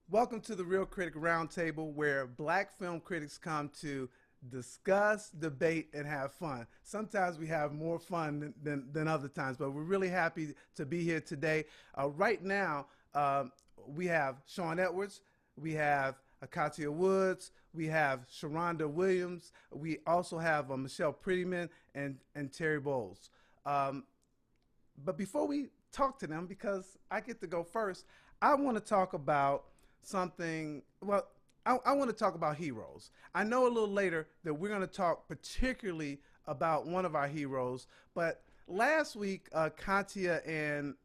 Welcome to the Reel Critic Roundtable, where black film critics come to discuss, debate, and have fun. Sometimes we have more fun than other times, but we're really happy to be here today. Right now, we have Sean Edwards, we have Akatia Woods, we have Sharonda Williams, we also have Michelle Prettyman and Terry Bowles. Um, but before we talk to them, because I get to go first, I want to talk about something. Well, I want to talk about heroes. I know a little later that we're going to talk particularly about one of our heroes, but last week, Katia and,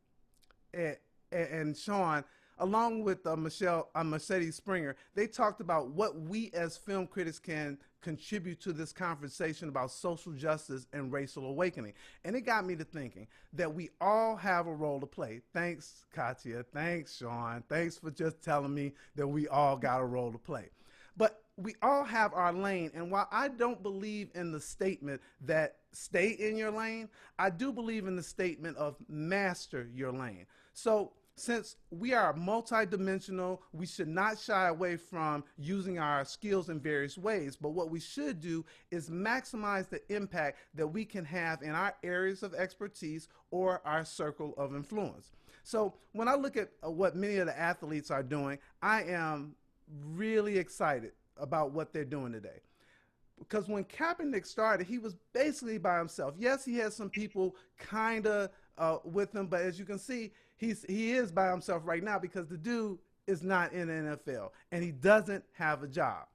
and Sean, along with Michelle Mercedes Springer, they talked about what we as film critics can contribute to this conversation about social justice and racial awakening. And it got me to thinking that we all have a role to play. Thanks, Katia. Thanks, Sean. Thanks for just telling me that we all got a role to play. But we all have our lane. And while I don't believe in the statement that stay in your lane, I do believe in the statement of master your lane. So since we are multidimensional, we should not shy away from using our skills in various ways. But what we should do is maximize the impact that we can have in our areas of expertise or our circle of influence. So when I look at what many of the athletes are doing, I am really excited about what they're doing today. Because when Kaepernick started, he was basically by himself. Yes, he had some people kind of with him, but as you can see, he is by himself right now because the dude is not in the NFL and he doesn't have a job.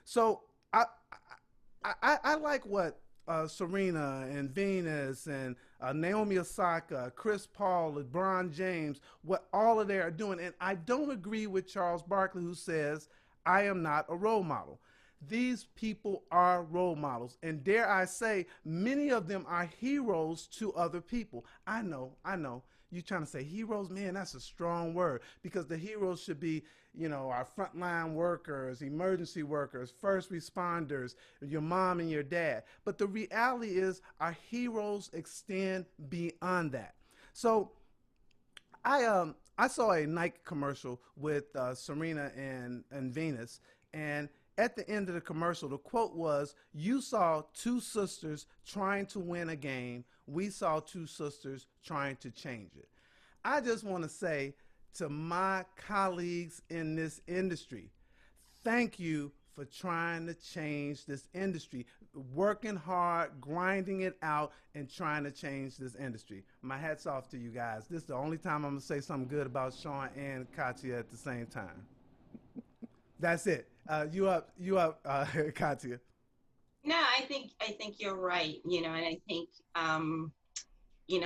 So I like what Serena and Venus and Naomi Osaka, Chris Paul, LeBron James, what all of they are doing. And I don't agree with Charles Barkley, who says, I am not a role model. These people are role models. And dare I say, many of them are heroes to other people. I know. You're trying to say heroes? Man, that's a strong word because the heroes should be, our frontline workers, emergency workers, first responders, your mom and your dad. But the reality is our heroes extend beyond that. So I saw a Nike commercial with Serena and Venus, and at the end of the commercial, the quote was, "You saw two sisters trying to win a game. We saw two sisters trying to change it." I just want to say to my colleagues in this industry, thank you for trying to change this industry, working hard, grinding it out, and trying to change this industry. My hat's off to you guys. This is the only time I'm going to say something good about Sean and Katya at the same time. That's it. Katya. No, I think you're right, and I think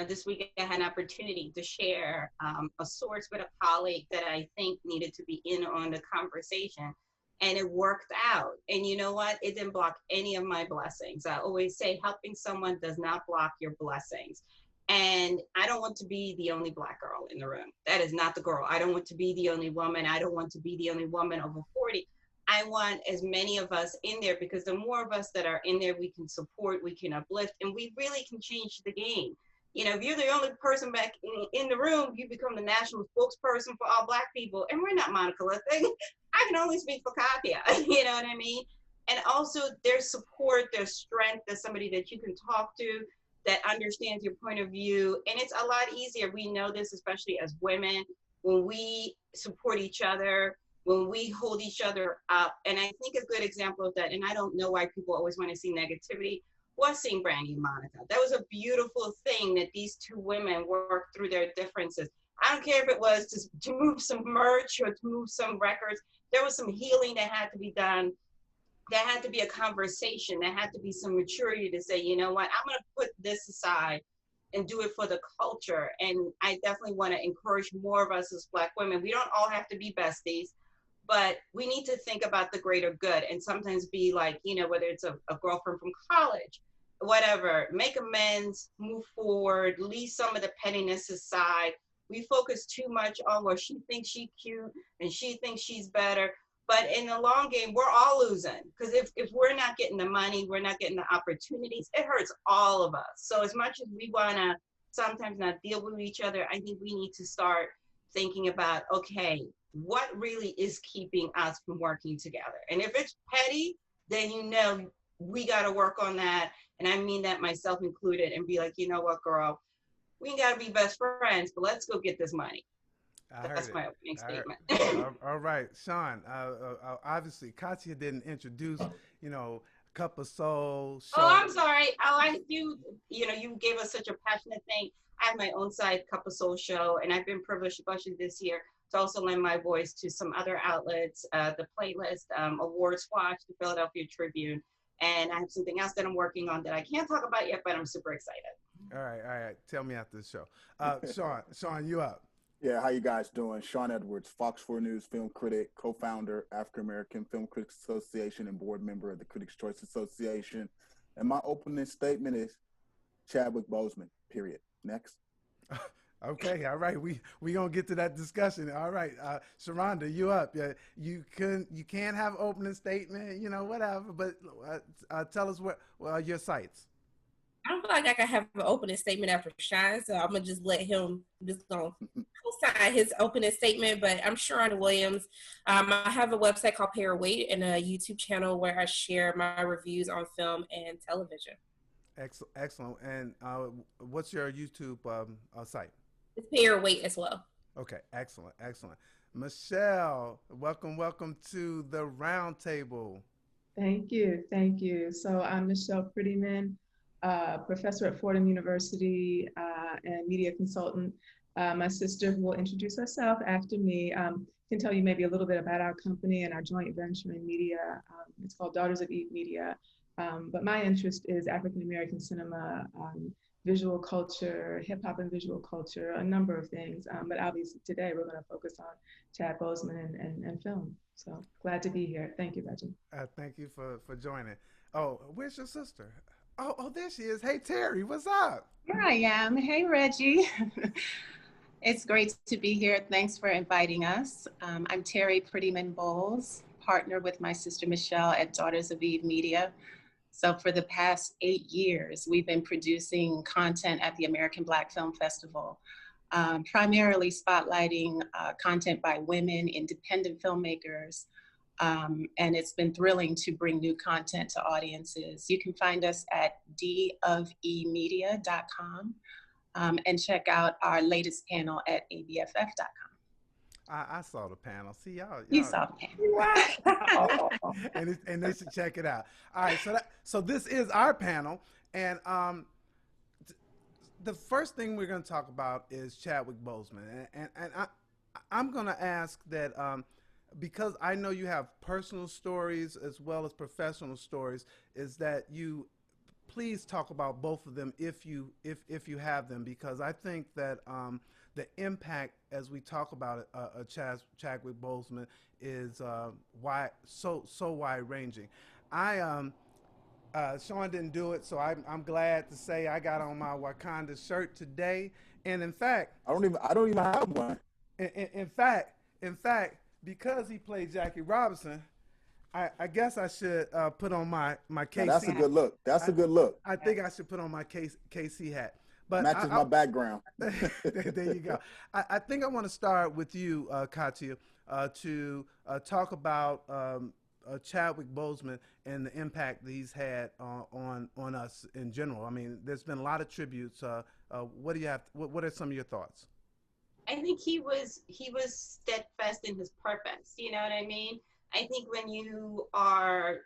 this week I had an opportunity to share a source with a colleague that I think needed to be in on the conversation. And it worked out. And you know what? It didn't block any of my blessings. I always say helping someone does not block your blessings. And I don't want to be the only Black girl in the room. That is not the girl. I don't want to be the only woman. I don't want to be the only woman over 40. I want as many of us in there because the more of us that are in there, we can support, we can uplift, and we really can change the game. If you're the only person back in the room, you become the national spokesperson for all Black people. And we're not Monica Lewinsky. I can only speak for Katya. You know what I mean? And also there's support, there's strength, there's somebody that you can talk to that understands your point of view. And it's a lot easier. We know this, especially as women, when we support each other, when we hold each other up. And I think a good example of that, and I don't know why people always want to see negativity, was seeing Brandy and Monica. That was a beautiful thing that these two women worked through their differences. I don't care if it was to move some merch or to move some records. There was some healing that had to be done. There had to be a conversation. There had to be some maturity to say, you know what, I'm going to put this aside and do it for the culture. And I definitely want to encourage more of us as Black women. We don't all have to be besties, but we need to think about the greater good and sometimes be like, whether it's a girlfriend from college, whatever, make amends, move forward, leave some of the pettiness aside. We focus too much on, well, she thinks she's cute and she thinks she's better. But in the long game, we're all losing because if we're not getting the money, we're not getting the opportunities, it hurts all of us. So as much as we want to sometimes not deal with each other, I think we need to start thinking about, okay, what really is keeping us from working together? And if it's petty, then we got to work on that. And I mean that myself included, and be like, you know what, girl, we ain't got to be best friends, but let's go get this money. I That's heard it. my opening I heard. statement. All right, Sean. Obviously, Katya didn't introduce, Cup of Soul Oh, show. I'm sorry. Oh, I do. You gave us such a passionate thing. I have my own side, Cup of Soul show, and I've been privileged, especially this year, to also lend my voice to some other outlets, the Playlist, Awards Watch, the Philadelphia Tribune, and I have something else that I'm working on that I can't talk about yet, but I'm super excited. All right. Tell me after the show. Sean, you up? Yeah, how you guys doing? Sean Edwards, Fox 4 News film critic, co-founder, African American Film Critics Association, and board member of the Critics' Choice Association. And my opening statement is Chadwick Boseman, period. Next. Okay, all right. We gonna get to that discussion. All right, Sharonda, you up? Yeah, you can't have opening statement, whatever. But tell us what your sites. I don't feel like I can have an opening statement after Shine, so I'm gonna just let him just go sign his opening statement. But I'm Sharonda Williams. I have a website called Pay or Wait and a YouTube channel where I share my reviews on film and television. Excellent. And what's your YouTube site? It's Pay or Wait as well. Okay, excellent. Michelle, welcome to the roundtable. Thank you. So I'm Michelle Prettyman, professor at Fordham University and media consultant. My sister, who will introduce herself after me, can tell you maybe a little bit about our company and our joint venture in media. It's called Daughters of Eve Media. But my interest is African American cinema, visual culture, hip hop and visual culture, a number of things. But obviously today we're going to focus on Chad Boseman and film. So glad to be here. Thank you, Reggie. Thank you for joining. Oh, where's your sister? Oh, there she is. Hey, Terry, what's up? Here I am. Hey, Reggie. It's great to be here. Thanks for inviting us. I'm Terry Prettyman Bowles, partner with my sister Michelle at Daughters of Eve Media. So for the past 8 years, we've been producing content at the American Black Film Festival, primarily spotlighting content by women, independent filmmakers, and it's been thrilling to bring new content to audiences. You can find us at dofemedia.com and check out our latest panel at abff.com. I saw the panel. See y'all. You saw the panel. and they should check it out. All right, so this is our panel, and the first thing we're going to talk about is Chadwick Boseman, and I'm going to ask that because I know you have personal stories as well as professional stories, is that you please talk about both of them if you have them, because I think that the impact as we talk about Chadwick Boseman is so wide ranging. Sean didn't do it, so I'm glad to say I got on my Wakanda shirt today, and in fact, I don't even have one. In fact, because he played Jackie Robinson, I guess I should put on my KC. Now, that's a good look. A good look. I think I should put on my KC hat. But matches my background. There you go. I think I want to start with you, Katya, to talk about Chadwick Boseman and the impact that he's had on us in general. I mean, there's been a lot of tributes. What do you have? What are some of your thoughts? I think he was steadfast in his purpose. You know what I mean? I think when you are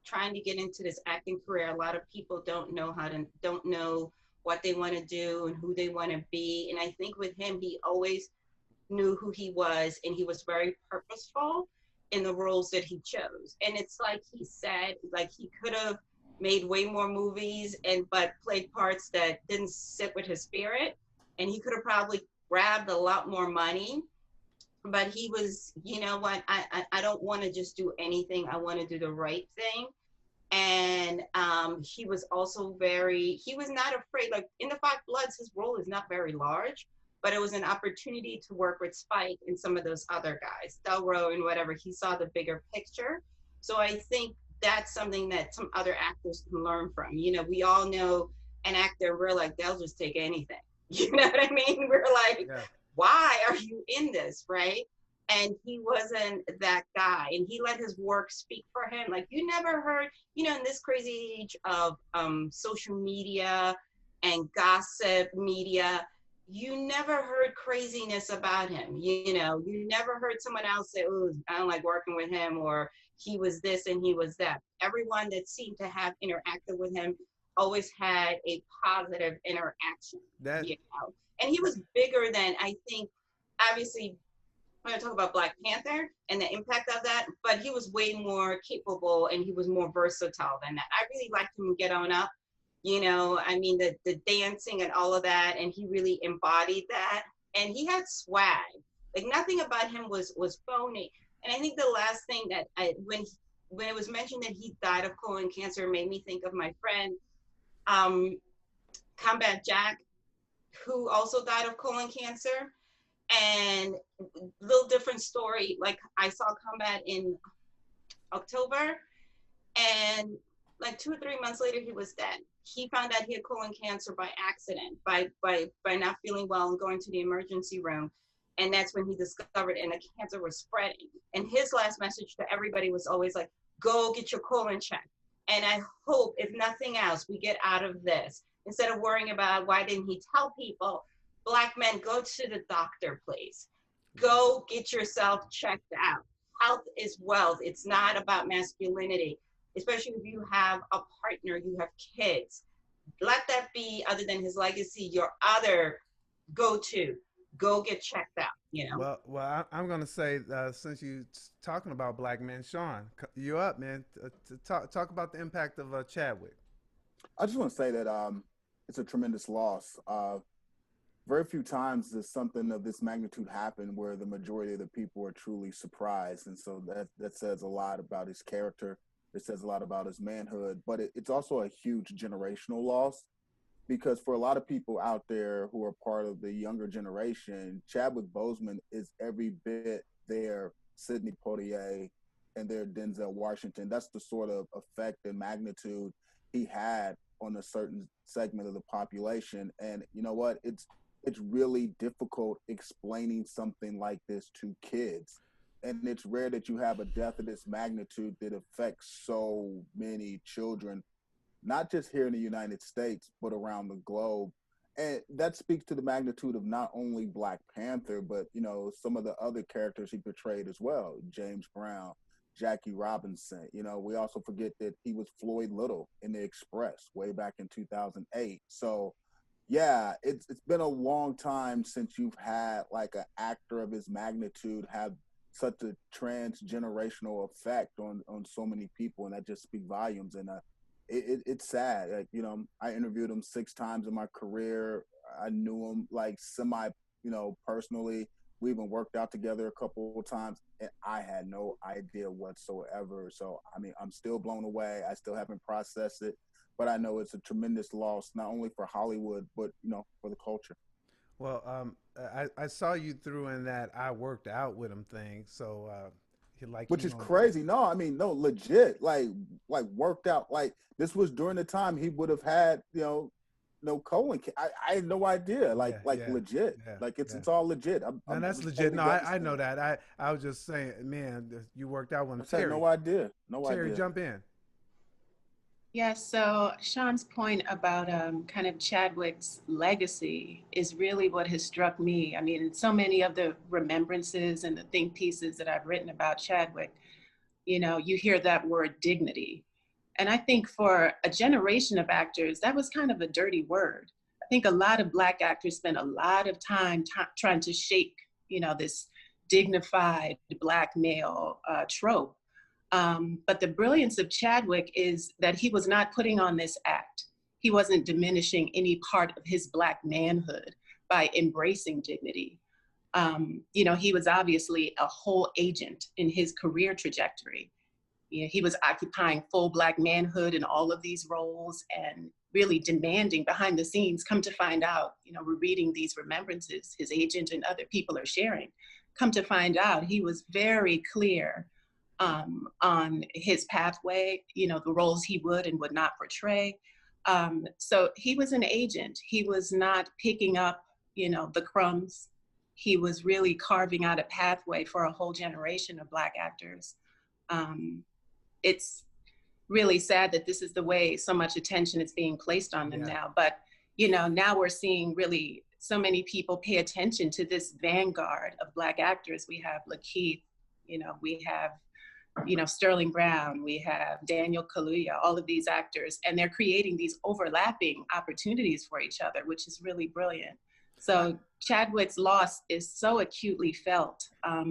trying to get into this acting career, a lot of people don't know what they want to do and who they want to be. And I think with him, he always knew who he was, and he was very purposeful in the roles that he chose. And it's like he said, like he could have made way more movies but played parts that didn't sit with his spirit. And he could have probably grabbed a lot more money. But he was, you know what, I don't want to just do anything. I want to do the right thing. And he was also he was not afraid. Like in The Five Bloods, his role is not very large, but it was an opportunity to work with Spike and some of those other guys, Delroy and whatever. He saw the bigger picture. So I think that's something that some other actors can learn from. You know, we all know an actor, we're like, they'll just take anything. You know what I mean? We're like, why are you in this, right? And he wasn't that guy, and he let his work speak for him. Like, you never heard, you know, in this crazy age of social media and gossip media, you never heard craziness about him. You know, you never heard someone else say, oh, I don't like working with him, or he was this and he was that. Everyone that seemed to have interacted with him always had a positive interaction, you know. And he was bigger than, I think, obviously, I'm going to talk about Black Panther and the impact of that, but he was way more capable and he was more versatile than that. I really liked him Get On Up. You know, I mean, the dancing and all of that, and he really embodied that. And he had swag. Like, nothing about him was phony. And I think the last thing that when it was mentioned that he died of colon cancer, made me think of my friend, Combat Jack, who also died of colon cancer. And little different story. Like, I saw Combat in October, and like 2 or 3 months later, he was dead. He found out he had colon cancer by accident, by not feeling well and going to the emergency room. And that's when he discovered, and the cancer was spreading. And his last message to everybody was always like, go get your colon checked. And I hope, if nothing else, we get out of this. Instead of worrying about why didn't he tell people, Black men, go to the doctor, please. Go get yourself checked out. Health is wealth. It's not about masculinity, especially if you have a partner, you have kids. Let that be, other than his legacy, your other go-to. Go get checked out, you know? Well, I'm going to say, since you're talking about Black men, Sean, you're up, man. To talk about the impact of Chadwick. I just want to say that it's a tremendous loss. Very few times does something of this magnitude happen where the majority of the people are truly surprised. And so that says a lot about his character. It says a lot about his manhood, but it's also a huge generational loss, because for a lot of people out there who are part of the younger generation, Chadwick Boseman is every bit their Sidney Poitier and their Denzel Washington. That's the sort of effect and magnitude he had on a certain segment of the population. And you know what? It's really difficult explaining something like this to kids. And it's rare that you have a death of this magnitude that affects so many children, not just here in the United States, but around the globe. And that speaks to the magnitude of not only Black Panther, but, you know, some of the other characters he portrayed as well. James Brown, Jackie Robinson. You know, we also forget that he was Floyd Little in The Express way back in 2008. So, yeah, it's been a long time since you've had like an actor of his magnitude have such a transgenerational effect on so many people, and that just speaks volumes. And it's sad. Like, you know, I interviewed him 6 times in my career. I knew him like semi, you know, personally. We even worked out together a couple of times, and I had no idea whatsoever. So, I mean, I'm still blown away. I still haven't processed it. But I know it's a tremendous loss, not only for Hollywood, but, you know, for the culture. Well, I saw you threw in that I worked out with him thing. So, which is crazy. No, I mean, no, legit, like worked out. Like, this was during the time he would have had, you know, no colon. I had no idea. Like legit. Yeah, like it's all legit. And that's legit. No, I know that. I was just saying, man, you worked out with him. I had no idea. Terry, jump in. Yeah, so Sean's point about kind of Chadwick's legacy is really what has struck me. I mean, in so many of the remembrances and the think pieces that I've written about Chadwick, you know, you hear that word dignity. And I think for a generation of actors, that was kind of a dirty word. I think a lot of Black actors spent a lot of time trying to shake, you know, this dignified Black male trope. But the brilliance of Chadwick is that he was not putting on this act. He wasn't diminishing any part of his Black manhood by embracing dignity. You know, he was obviously a whole agent in his career trajectory. You know, he was occupying full Black manhood in all of these roles and really demanding behind the scenes. Come to find out, you know, we're reading these remembrances his agent and other people are sharing. Come to find out, he was very clear on his pathway, you know, the roles he would and would not portray. So he was an agent. He was not picking up, you know, the crumbs. he was really carving out a pathway for a whole generation of Black actors. It's really sad that this is the way so much attention is being placed on them now. But, you know, now we're seeing really so many people pay attention to this vanguard of Black actors. We have Lakeith, you know, we have, you know, Sterling Brown, we have Daniel Kaluuya, all of these actors, and they're creating these overlapping opportunities for each other, which is really brilliant. So Chadwick's loss is so acutely felt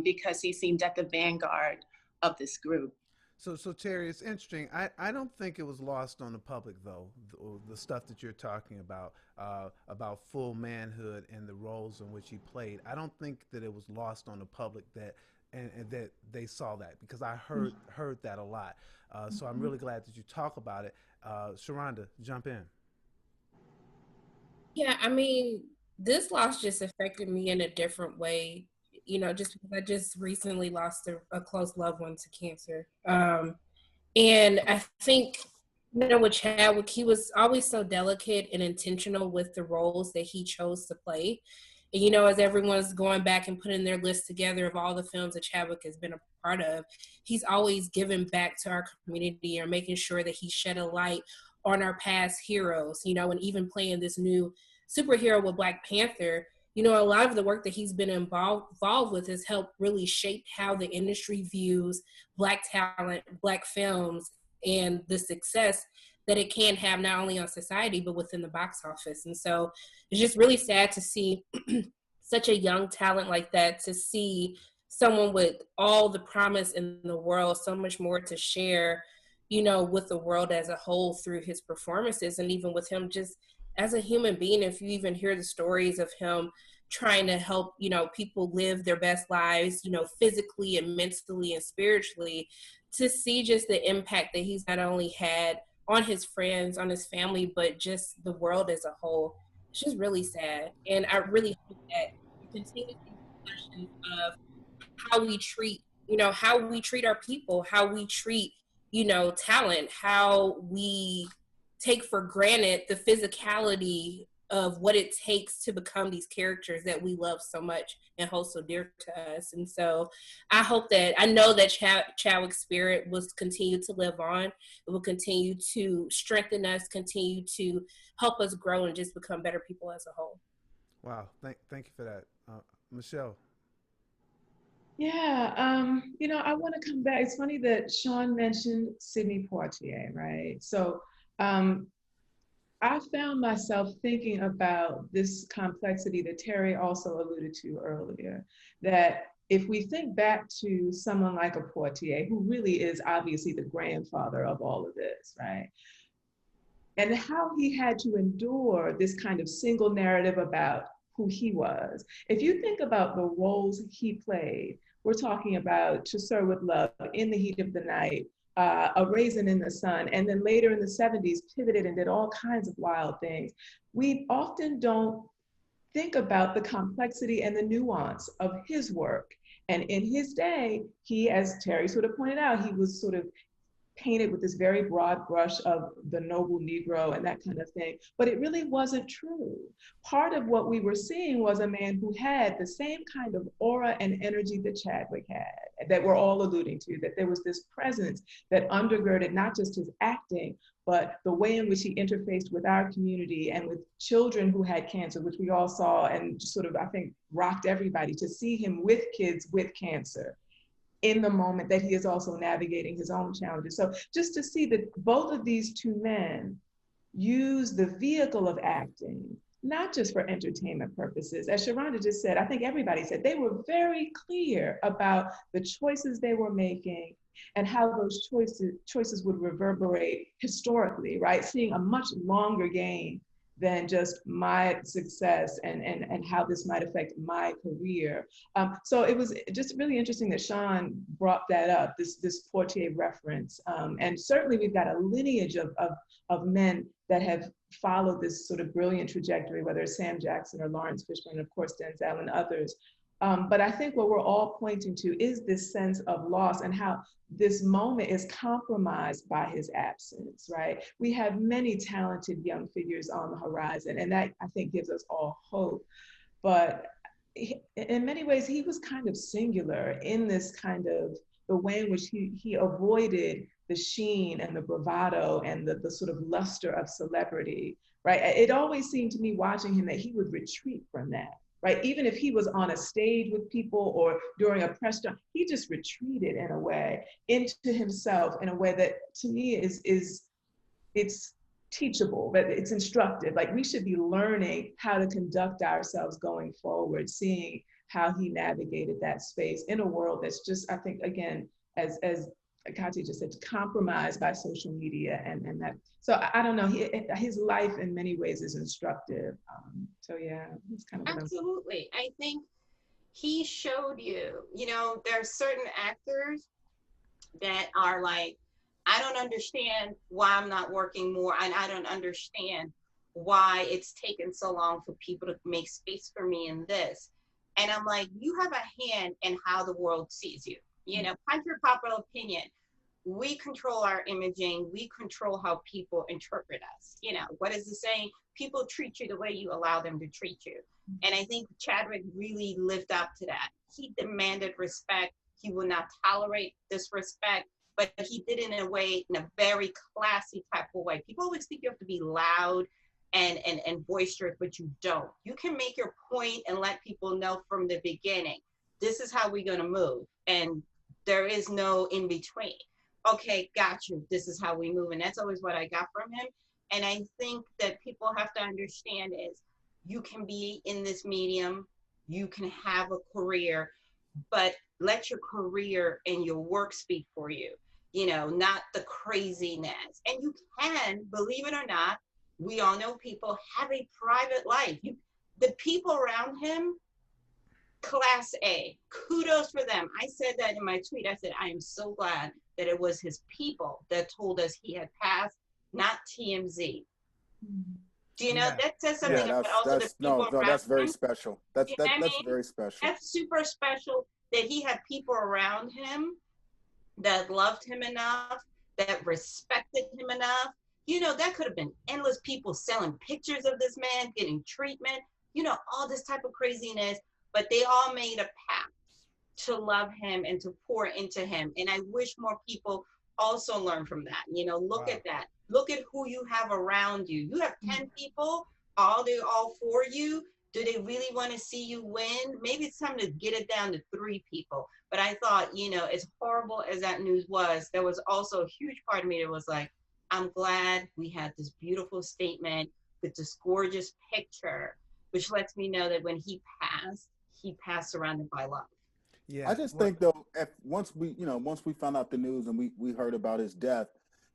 because he seemed at the vanguard of this group. So Terry, it's interesting. I don't think it was lost on the public, though, the stuff that you're talking about full manhood and the roles in which he played. I don't think that it was lost on the public that and that they saw that, because I heard that a lot. So I'm really glad that you talk about it. Sharonda, jump in. Yeah, I mean, this loss just affected me in a different way, you know, just because I just recently lost a close loved one to cancer. And I think, you know, with Chadwick, he was always so delicate and intentional with the roles that he chose to play. And, you know, as everyone's going back and putting their list together of all the films that Chadwick has been a part of, he's always given back to our community or making sure that he shed a light on our past heroes, you know, and even playing this new superhero with Black Panther. You know, a lot of the work that he's been involved with has helped really shape how the industry views Black talent, Black films, and the success that it can have not only on society, but within the box office. And so it's just really sad to see such a young talent like that, to see someone with all the promise in the world, so much more to share, you know, with the world as a whole through his performances, and even with him just as a human being. If you even hear the stories of him trying to help, you know, people live their best lives, you know, physically and mentally and spiritually, to see just the impact that he's not only had on his friends, on his family, but just the world as a whole. It's just really sad. And I really hope that we continue these discussions of how we treat, you know, how we treat our people, how we treat, you know, talent, how we take for granted the physicality of what it takes to become these characters that we love so much and hold so dear to us. And so I hope that, I know that Chadwick's spirit will continue to live on. It will continue to strengthen us, continue to help us grow and just become better people as a whole. Wow, thank you for that. Michelle. Yeah, you know, I want to come back. It's funny that Sean mentioned Sidney Poitier, right? So I found myself thinking about this complexity that Terry also alluded to earlier, that if we think back to someone like a Poitier, who really is obviously the grandfather of all of this, right? And how he had to endure this kind of single narrative about who he was. If you think about the roles he played, we're talking about To Sir with Love, In the Heat of the Night, A Raisin in the Sun, and then later in the 70s pivoted and did all kinds of wild things. We often don't think about the complexity and the nuance of his work. And in his day, he, as Terry sort of pointed out, he was sort of painted with this very broad brush of the noble Negro and that kind of thing, but it really wasn't true. Part of what we were seeing was a man who had the same kind of aura and energy that Chadwick had, that we're all alluding to, that there was this presence that undergirded not just his acting, but the way in which he interfaced with our community and with children who had cancer, which we all saw and just sort of, I think, rocked everybody to see him with kids with cancer in the moment that he is also navigating his own challenges. So just to see that both of these two men use the vehicle of acting, not just for entertainment purposes. As Sharonda just said, I think everybody said, they were very clear about the choices they were making and how those choices would reverberate historically, right? Seeing a much longer game than just my success and how this might affect my career. So it was just really interesting that Sean brought that up, this Poitier reference. And certainly we've got a lineage of men that have followed this sort of brilliant trajectory, whether it's Sam Jackson or Lawrence Fishburne, and of course Denzel and others. But I think what we're all pointing to is this sense of loss and how this moment is compromised by his absence, right? We have many talented young figures on the horizon, and that I think gives us all hope. But in many ways, he was kind of singular in this kind of the way in which he avoided the sheen and the bravado and the sort of luster of celebrity, right? It always seemed to me watching him that he would retreat from that, right? Even if he was on a stage with people or during a press junket, he just retreated in a way into himself in a way that to me it's teachable, but it's instructive. Like we should be learning how to conduct ourselves going forward, seeing how he navigated that space in a world that's just, I think, again, as Kati just said, compromised by social media and that. So I don't know, his life in many ways is instructive. So yeah, it's kind of absolutely. I think he showed you, you know, there are certain actors that are like, I don't understand why I'm not working more, and I don't understand why it's taken so long for people to make space for me in this. And I'm like, you have a hand in how the world sees you. You know, contrary to popular opinion, we control our imaging, we control how people interpret us. You know, what is the saying? People treat you the way you allow them to treat you. And I think Chadwick really lived up to that. He demanded respect. He will not tolerate disrespect, but he did it in a way, in a very classy type of way. People always think you have to be loud and boisterous, but you don't. You can make your point and let people know from the beginning, this is how we're gonna move. And there is no in between. Okay, got you. This is how we move. And that's always what I got from him. And I think that people have to understand is you can be in this medium, you can have a career, but let your career and your work speak for you, you know, not the craziness. And you can, believe it or not, we all know people have a private life. The people around him, class A, kudos for them. I said that in my tweet. I said, I am so glad that it was his people that told us he had passed, not TMZ. Do you know, that says something about also the people around that's very him. special. That's very special. That's super special that he had people around him that loved him enough, that respected him enough. You know, that could have been endless people selling pictures of this man, getting treatment, you know, all this type of craziness, but they all made a pact to love him and to pour into him. And I wish more people also learn from that. You know, look at that. Look at who you have around you. You have 10 people, they're all for you. Do they really want to see you win? Maybe it's time to get it down to 3 people. But I thought, you know, as horrible as that news was, there was also a huge part of me that was like, I'm glad we had this beautiful statement with this gorgeous picture, which lets me know that when he passed surrounded by love. Yeah. I just think though, once we found out the news and we heard about his death,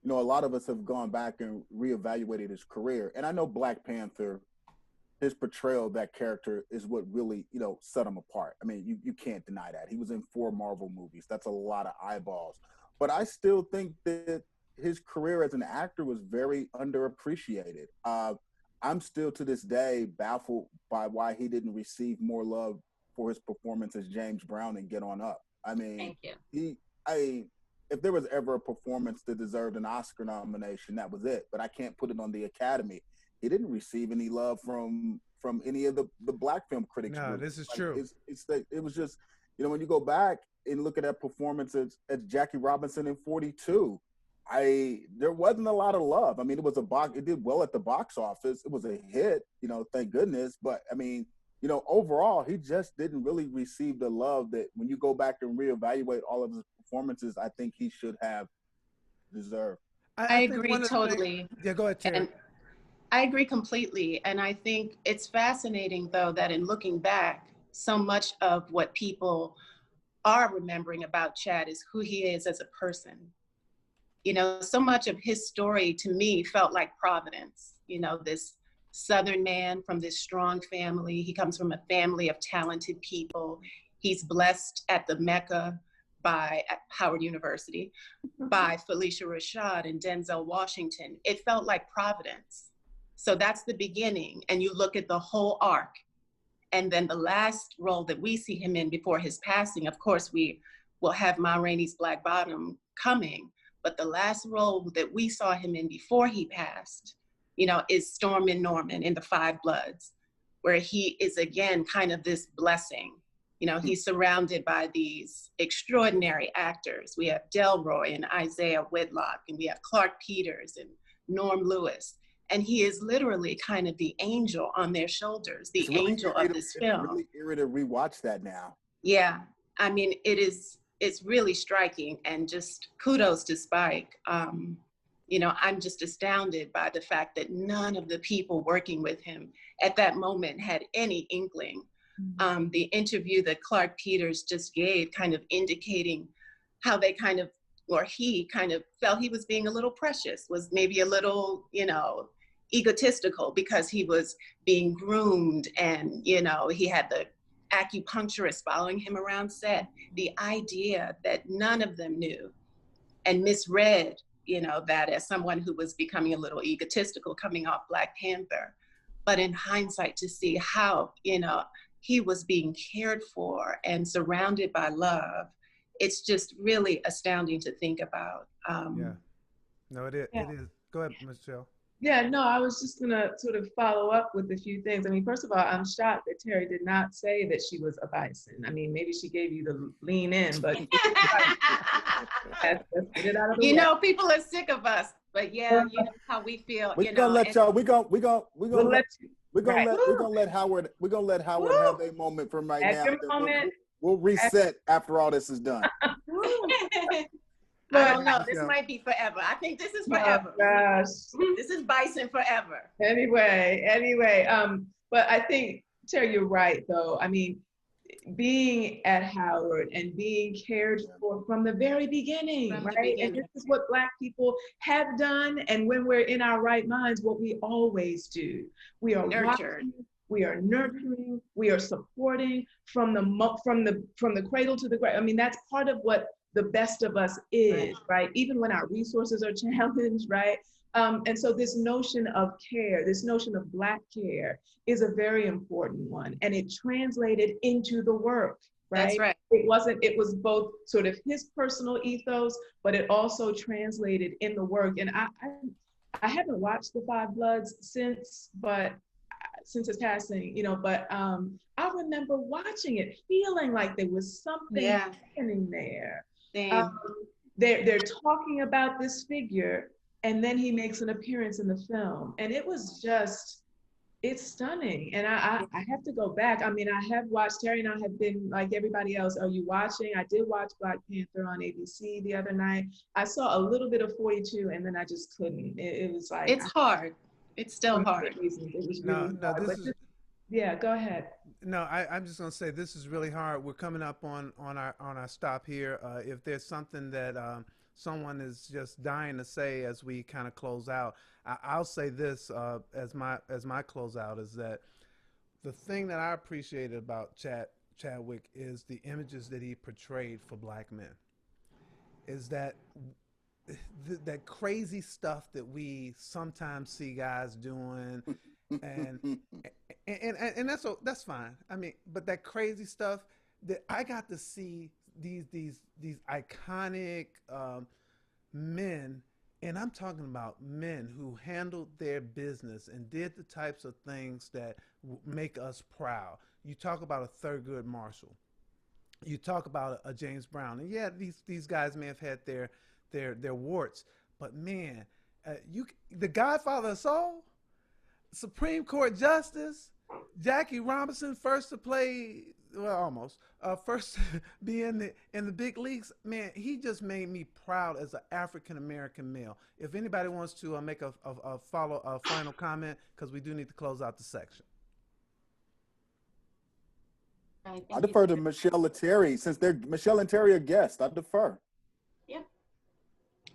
you know, a lot of us have gone back and reevaluated his career. And I know Black Panther, his portrayal of that character is what really, you know, set him apart. I mean, you can't deny that. He was in 4 Marvel movies. That's a lot of eyeballs. But I still think that his career as an actor was very underappreciated. I'm still to this day baffled by why he didn't receive more love for his performance as James Brown in Get On Up. I mean, if there was ever a performance that deserved an Oscar nomination, that was it. But I can't put it on the Academy. He didn't receive any love from any of the Black film critics. No, this is true. It was just, you know, when you go back and look at that performance as Jackie Robinson in 42, there wasn't a lot of love. I mean, it did well at the box office. It was a hit, you know, thank goodness. But I mean, you know, overall, he just didn't really receive the love that when you go back and reevaluate all of his performances, I think he should have deserved. I agree totally. Yeah, go ahead, Terry. I agree completely. And I think it's fascinating, though, that in looking back, so much of what people are remembering about Chad is who he is as a person. You know, so much of his story to me felt like Providence, you know, this Southern man from this strong family. He comes from a family of talented people. He's blessed at the Mecca at Howard University by Felicia Rashad and Denzel Washington. It felt like Providence. So that's the beginning. And you look at the whole arc. And then the last role that we see him in before his passing, of course, we will have Ma Rainey's Black Bottom coming. But the last role that we saw him in before he passed, you know, is Stormin' Norman in The Five Bloods, where he is again kind of this blessing. You know, he's surrounded by these extraordinary actors. We have Delroy and Isaiah Whitlock, and we have Clark Peters and Norm Lewis. And he is literally kind of the angel on their shoulders, the angel of this film. It's really eerie to rewatch that now. Yeah, I mean, it's really striking, and just kudos to Spike. You know, I'm just astounded by the fact that none of the people working with him at that moment had any inkling. The interview that Clark Peters just gave, kind of indicating how they kind of, or he kind of felt he was being a little precious, was maybe a little, you know, egotistical because he was being groomed, and, you know, he had the acupuncturist following him around set. The idea that none of them knew and misread, you know, that as someone who was becoming a little egotistical coming off Black Panther. But in hindsight, to see how, you know, he was being cared for and surrounded by love, it's just really astounding to think about. Yeah. No, it is. Yeah. It is. Go ahead, Michelle. Yeah, no, I was just gonna sort of follow up with a few things. I mean, first of all, I'm shocked that Terry did not say that she was a bison. I mean, maybe she gave you the lean in, but let's get it out of the way. You know, people are sick of us, but yeah, you know how we feel. We're gonna let y'all. We're gonna let Howard have their moment from right now. We'll reset after all this is done. I don't know. This might be forever. I think this is forever. Oh, gosh. This is Bison forever. Anyway, but I think, Terry, you're right, though. I mean, being at Howard and being cared for from the very beginning, right? And this is what Black people have done. And when we're in our right minds, what we always do. We are nurtured. We are nurturing. We are supporting from the cradle to the grave. I mean, that's part of what the best of us is, right? Even when our resources are challenged, right? And so this notion of care, this notion of Black care is a very important one. And it translated into the work, right? That's right. It was both sort of his personal ethos, but it also translated in the work. And I haven't watched The Five Bloods since his passing, you know, but I remember watching it, feeling like there was something happening there. They're talking about this figure, and then he makes an appearance in the film, and it was just, it's stunning. And I have to go back. I mean, I have watched, Terry and I have been like everybody else. Are you watching? I did watch Black Panther on ABC the other night. I saw a little bit of 42, and then I just couldn't. It was like, it's hard. It's still hard. It was really hard. Yeah, go ahead. No, I'm just gonna say this is really hard. We're coming up on our stop here. If there's something that someone is just dying to say as we kind of close out, I'll say this as my closeout is that the thing that I appreciated about Chadwick is the images that he portrayed for Black men. Is that that crazy stuff that we sometimes see guys doing. And that's fine. I mean, but that crazy stuff that I got to see these iconic men, and I'm talking about men who handled their business and did the types of things that make us proud. You talk about a Thurgood Marshall. You talk about a James Brown, and yeah, these guys may have had their warts, but man, the Godfather of Soul. Supreme Court Justice, Jackie Robinson, first to play, well, almost, first to be in the big leagues. Man, he just made me proud as an African-American male. If anybody wants to make a final comment, because we do need to close out the section. I defer to Michelle and Terry. Since Michelle and Terry are guests, I defer. Yeah.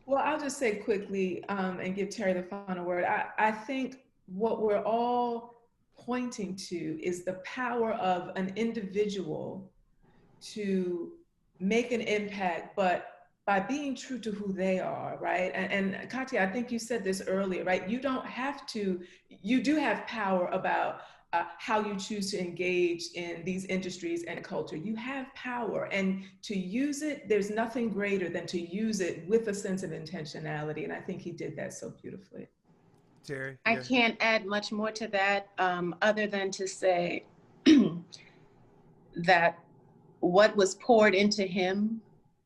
Well, I'll just say quickly and give Terry the final word. I think what we're all pointing to is the power of an individual to make an impact, but by being true to who they are, right? And Katya, I think you said this earlier, right? You don't have to, you do have power about how you choose to engage in these industries and culture. You have power, and to use it, there's nothing greater than to use it with a sense of intentionality. And I think he did that so beautifully. Terry? I Yeah. can't add much more to that, other than to say that what was poured into him,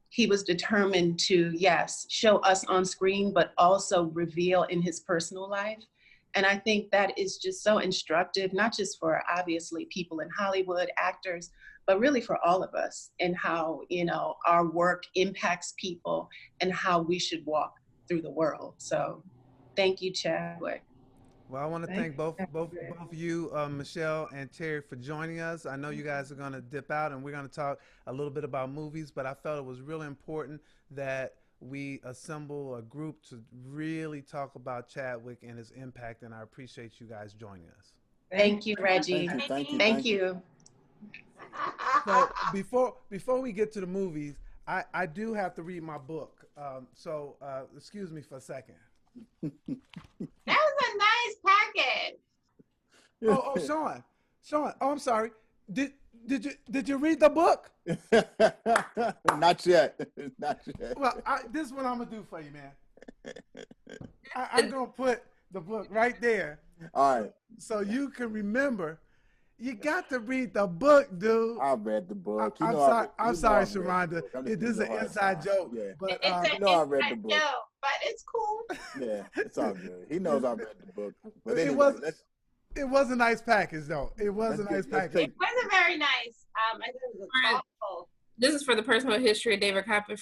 he was determined to, yes, show us on screen, but also reveal in his personal life. And I think that is just so instructive, not just for obviously people in Hollywood, actors, but really for all of us, and how, you know, our work impacts people and how we should walk through the world. So thank you, Chadwick. Well, I want to thank both of you, Michelle and Terry, for joining us. I know you guys are going to dip out, and we're going to talk a little bit about movies. But I felt it was really important that we assemble a group to really talk about Chadwick and his impact. And I appreciate you guys joining us. Thank you, Reggie. Thank you. So before we get to the movies, I do have to read my book. So excuse me for a second. That was a nice packet. Oh, Sean. Oh, I'm sorry. Did you read the book? Not yet. Not yet. Well, this is what I'm gonna do for you, man. I'm gonna put the book right there. All right. So you can remember. You got to read the book, dude. I read the book. I'm sorry, Sharonda. This is an inside joke. Yeah. But It's I read the book. No, but it's cool. Yeah, it's all good. He knows I read the book. But it anyway, was a nice package, though. It was a nice package. It wasn't very nice. I think it was thoughtful. This is for the personal history of David Copper.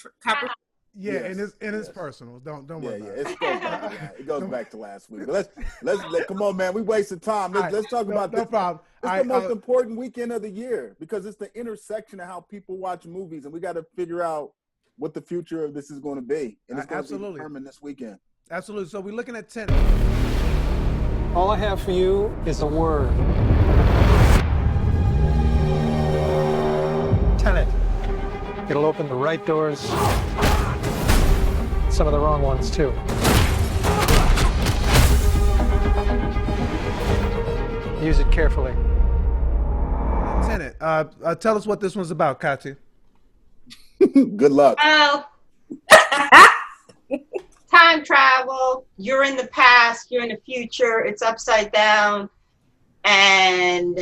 Yeah, Yes, and it's personal. Don't worry about it. It goes back to last week. But let's come on, man. We wasted time. Let's talk about this. No problem. It's the most important weekend of the year because it's the intersection of how people watch movies, and we got to figure out what the future of this is going to be, and it's going to be determined this weekend. Absolutely. So we're looking at Tenet. All I have for you is a word. Tenet. It'll open the right doors, some of the wrong ones too. Use it carefully. Tenet. Tell us what this one's about, Katya. Good luck. Well, time travel. You're in the past. You're in the future. It's upside down, and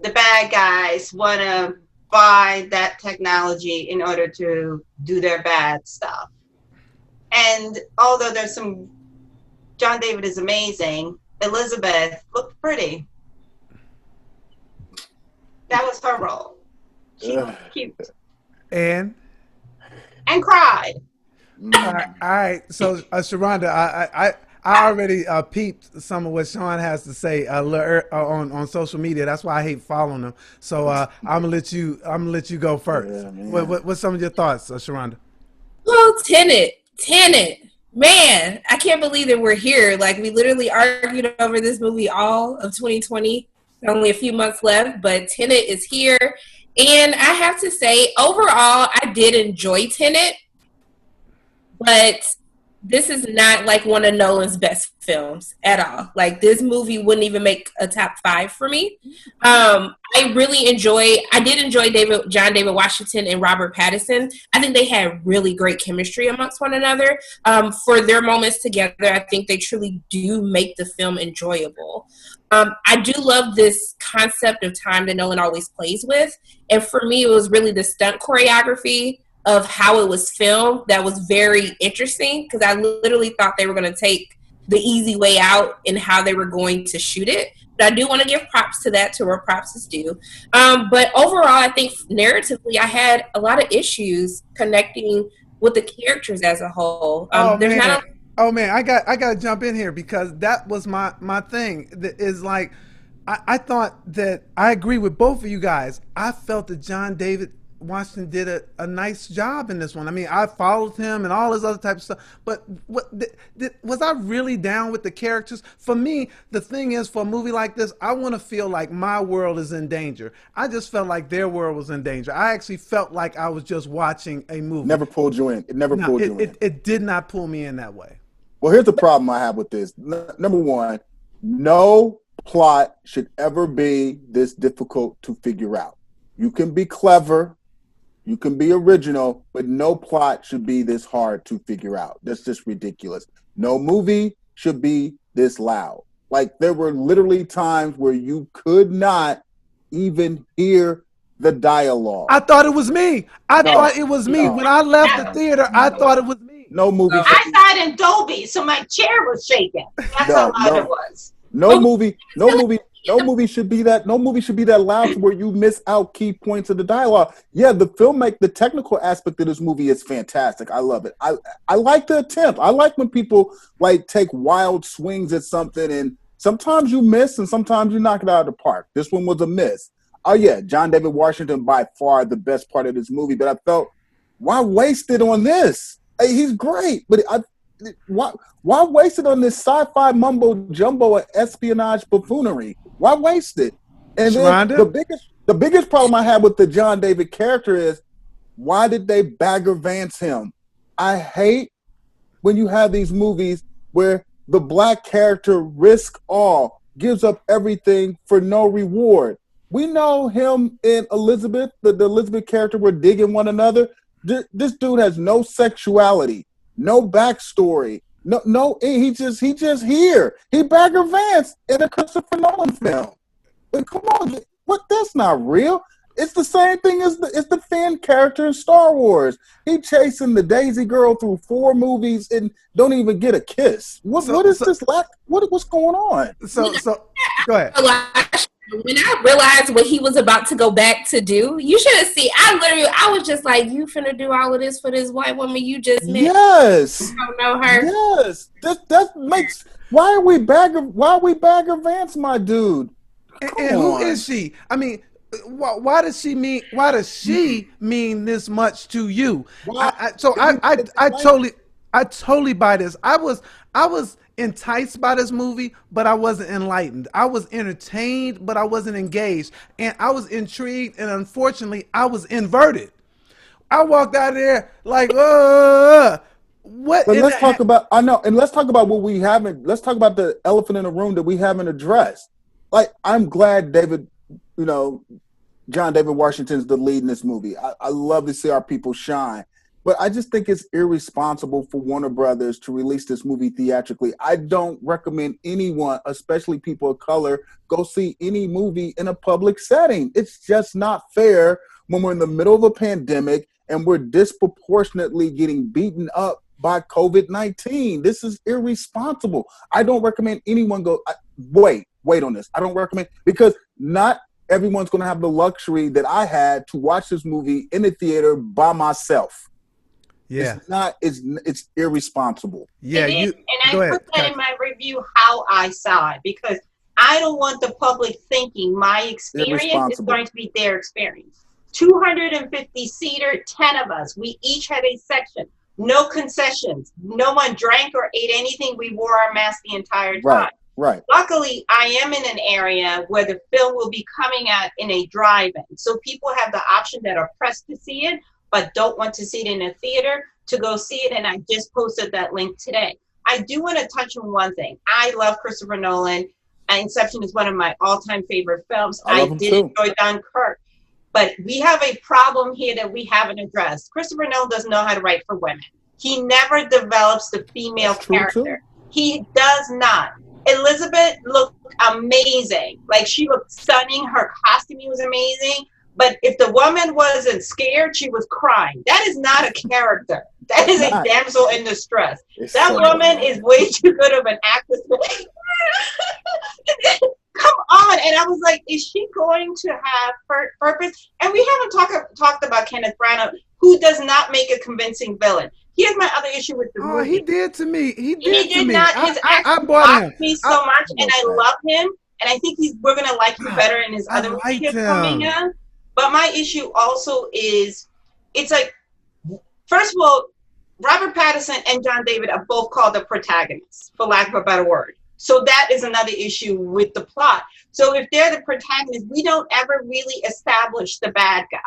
the bad guys want to buy that technology in order to do their bad stuff. And although there's some, John David is amazing. Elizabeth looked pretty. That was her role. She was cute. And cried. all right. So Sharonda, I already peeped some of what Sean has to say on social media. That's why I hate following him. So I'm gonna let you go first. Yeah, what's some of your thoughts, Sharonda? Well, Tenet, man, I can't believe that we're here. Like, we literally argued over this movie all of 2020. Only a few months left, but Tenet is here. And I have to say, overall, I did enjoy Tenet, but this is not like one of Nolan's best films at all. Like, this movie wouldn't even make a top 5 for me. I did enjoy John David Washington and Robert Pattinson. I think they had really great chemistry amongst one another. For their moments together, I think they truly do make the film enjoyable. I do love this concept of time that Nolan always plays with. And for me, it was really the stunt choreography of how it was filmed that was very interesting, because I literally thought they were going to take the easy way out in how they were going to shoot it. But I do want to give props to that, to where props is due. But overall, I think narratively, I had a lot of issues connecting with the characters as a whole. Oh man, I got to jump in here because that was my thing. That is like, I thought that I agree with both of you guys. I felt that John David Washington did a nice job in this one. I mean, I followed him and all this other type of stuff. But was I really down with the characters? For me, the thing is, for a movie like this, I want to feel like my world is in danger. I just felt like their world was in danger. I actually felt like I was just watching a movie. Never pulled you in. It did not pull me in that way. Well, here's the problem I have with this. Number one, no plot should ever be this difficult to figure out. You can be clever, you can be original, but no plot should be this hard to figure out. That's just ridiculous. No movie should be this loud. Like, there were literally times where you could not even hear the dialogue. I thought it was me. I thought it was me. no, When I left the theater, I thought it was me. No movie. I saw it in Dolby, so my chair was shaking. That's how loud it was. No movie should be that. No movie should be that loud to where you miss out key points of the dialogue. Yeah, the technical aspect of this movie is fantastic. I love it. I like the attempt. I like when people like take wild swings at something, and sometimes you miss, and sometimes you knock it out of the park. This one was a miss. Oh yeah, John David Washington by far the best part of this movie. But I felt, why waste it on this? Hey, he's great, but why waste it on this sci-fi mumbo jumbo and espionage buffoonery? Why waste it? And then the biggest problem I have with the John David character is, why did they Bagger Vance him? I hate when you have these movies where the black character risks all, gives up everything for no reward. We know him and Elizabeth, the Elizabeth character, were digging one another. This dude has no sexuality, no backstory, no. He just here. He Bagger Vance in a Christopher Nolan film. But come on, what? That's not real. It's the same thing as the Finn character in Star Wars. He chasing the Daisy Girl through 4 movies and don't even get a kiss. What's going on? So go ahead. When I realized what he was about to go back to do, you should have seen. I was just like, you finna do all of this for this white woman you just met? Yes. You don't know her. Yes. That makes. Why are we Bagger Vance, my dude? And who is she? I mean, why does she mean this much to you? I totally buy this. I was enticed by this movie, but I wasn't enlightened. I was entertained, but I wasn't engaged. And I was intrigued, and unfortunately, I was inverted. I walked out of there like, what? But let's talk about what we haven't. Let's talk about the elephant in the room that we haven't addressed. Like, I'm glad John David Washington's the lead in this movie. I love to see our people shine. But I just think it's irresponsible for Warner Brothers to release this movie theatrically. I don't recommend anyone, especially people of color, go see any movie in a public setting. It's just not fair when we're in the middle of a pandemic and we're disproportionately getting beaten up by COVID-19. This is irresponsible. I don't recommend anyone go, wait on this. I don't recommend, because not everyone's going to have the luxury that I had to watch this movie in the theater by myself. Yeah, it's irresponsible. Yeah, and I put that in my review how I saw it, because I don't want the public thinking my experience is going to be their experience. 250 seater, 10 of us. We each had a section. No concessions. No one drank or ate anything. We wore our mask the entire time. Right. Luckily, I am in an area where the film will be coming out in a drive-in, so people have the option that are pressed to see it but don't want to see it in a theater to go see it, and I just posted that link today. I do want to touch on one thing. I love Christopher Nolan. Inception is one of my all-time favorite films. I did enjoy Dunkirk. But we have a problem here that we haven't addressed. Christopher Nolan doesn't know how to write for women. He never develops the female character. He does not. Elizabeth looked amazing. Like, she looked stunning. Her costuming was amazing. But if the woman wasn't scared, she was crying. That is not a character. That is a damsel in distress. That woman is way too good of an actress. Come on. And I was like, is she going to have purpose? And we haven't talked about Kenneth Branagh, who does not make a convincing villain. Here's my other issue with the movie. He did to me. He did not. His I bought him. Me so much, and I love him. And I think we're going to like him better in his other movies coming up. But my issue also is, it's like, first of all, Robert Pattinson and John David are both called the protagonists, for lack of a better word. So that is another issue with the plot. So if they're the protagonists, we don't ever really establish the bad guy.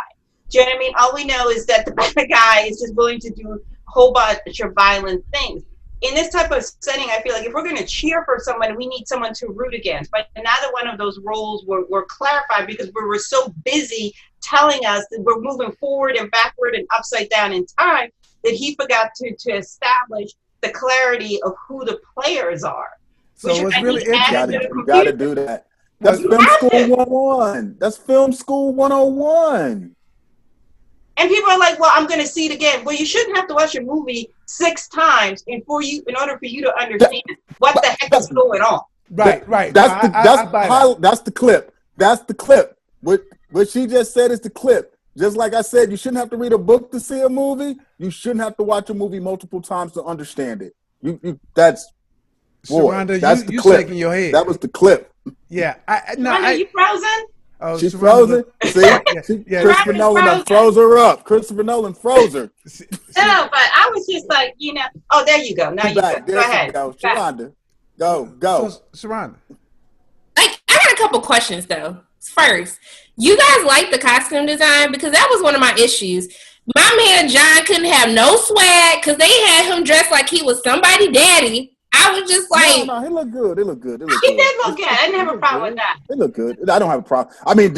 Do you know what I mean? All we know is that the bad guy is just willing to do a whole bunch of violent things. In this type of setting, I feel like if we're going to cheer for someone, we need someone to root against. But neither one of those roles were clarified, because we were so busy telling us that we're moving forward and backward and upside down in time that he forgot to establish the clarity of who the players are. So which what's I really think added interesting, to the You gotta confusion. do that. That's You film have school to. 101. That's film school 101. And people are like, well, I'm going to see it again. Well, you shouldn't have to watch a movie 6 times in order for you to understand what the heck is going on. right? That's No, I buy that. that's the clip. That's the clip. What she just said is the clip. Just like I said, you shouldn't have to read a book to see a movie. You shouldn't have to watch a movie multiple times to understand it. That's Sharonda, that's the you clip. shaking your head. That was the clip. Yeah, Are you frozen? Oh, She's Sharonda, frozen. See, yeah. Christopher Nolan frozen. froze her up. Christopher Nolan froze her. No, but I was just like, oh, there you go. Now you Back. go. There Go she ahead. goes. Sharonda, go. So, Sharonda, Like, I got a couple questions though. First, you guys like the costume design? Because that was one of my issues. My man John couldn't have no swag because they had him dressed like he was somebody daddy. I was just like, No, he looked good. He looked good. He did look good. I didn't have a problem with that. It looked good. I don't have a problem. I mean,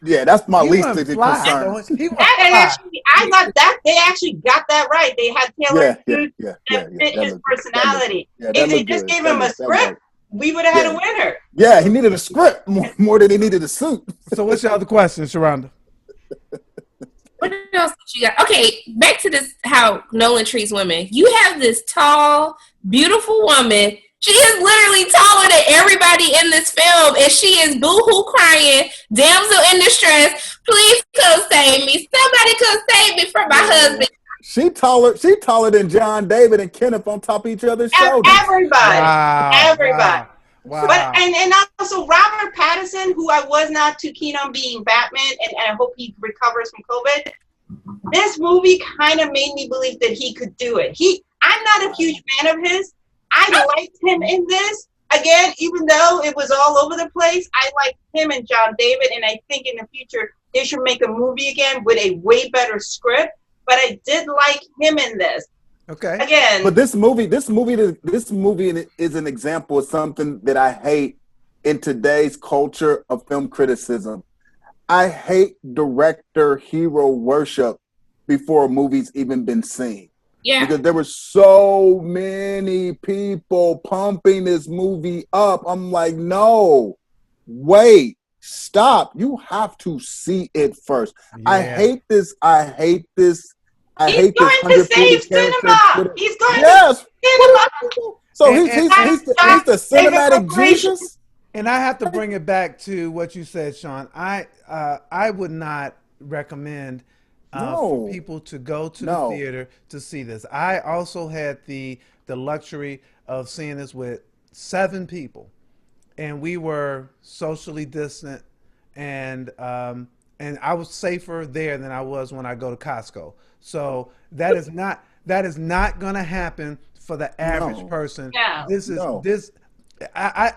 yeah, that's my he least went fly. concern. He went That fly. actually, I got that. They actually got that right. They had tailored suits Yeah. that fit his personality. That If they looked just good. gave That him a looked- that script, looked- we would have had a winner. Yeah, he needed a script more than he needed a suit. So what's your other question, Sharonda? what else did you got? Okay, back to this, how Nolan treats women. You have this tall, beautiful woman. She is literally taller than everybody in this film, and she is boo-hoo crying, damsel in distress. Please come save me. Somebody come save me from my husband. She taller than John David and Kenneth on top of each other's shoulders. Everybody. Everybody. Wow. But and also Robert Pattinson, who I was not too keen on being Batman, and I hope he recovers from COVID. This movie kind of made me believe that he could do it. I'm not a huge fan of his. I liked him in this. Again, even though it was all over the place, I liked him and John David, and I think in the future they should make a movie again with a way better script. But I did like him in this. Okay. Again, But this movie is an example of something that I hate in today's culture of film criticism. I hate director hero worship before a movie's even been seen. Yeah. Because there were so many people pumping this movie up. I'm like, no, wait, stop. You have to see it first. Yeah. I hate this. he's going to save cinema. He's going to save cinema. So And- he's the cinematic Jesus. And I have to bring it back to what you said, Sean. I would not recommend for people to go to the theater to see this. I also had the luxury of seeing this with 7 people, and we were socially distant, and I was safer there than I was when I go to Costco. So that is not going to happen for the average person. Yeah.